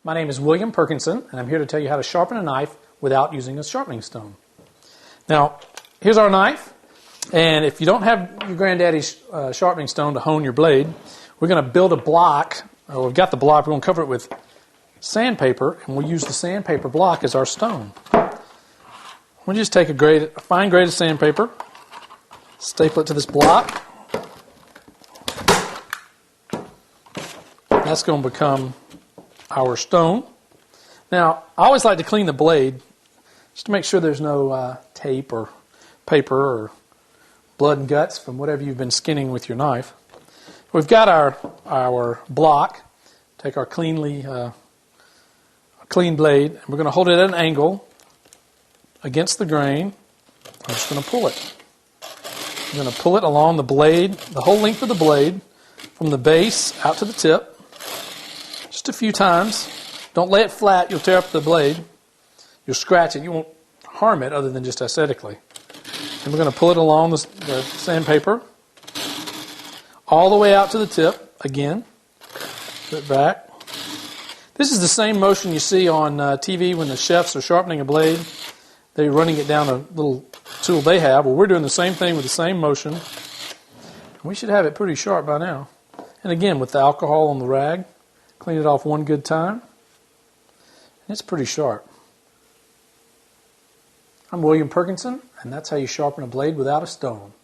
My name is William Perkinson, and I'm here to tell you how to sharpen a knife without using a sharpening stone. Now, here's our knife, and if you don't have your granddaddy's sharpening stone to hone your blade, we're going to build a block. We've got the block. We're going to cover it with sandpaper, and we'll use the sandpaper block as our stone. We'll just take a fine grade of sandpaper, staple it to this block. That's going to become our stone. Now, I always like to clean the blade just to make sure there's no tape or paper or blood and guts from whatever you've been skinning with your knife. We've got our block. Take our clean blade, and we're going to hold it at an angle against the grain. I'm just going to pull it. I'm going to pull it along the blade, the whole length of the blade, from the base out to the tip. Just a few times. Don't lay it flat. You'll tear up the blade. You'll scratch it. You won't harm it other than just aesthetically. And we're going to pull it along the sandpaper all the way out to the tip. Again, put it back. This is the same motion you see on TV when the chefs are sharpening a blade. They're running it down a little tool they have. Well, we're doing the same thing with the same motion. We should have it pretty sharp by now. And again, with the alcohol on the rag, clean it off one good time. It's pretty sharp. I'm William Perkinson, and that's how you sharpen a blade without a stone.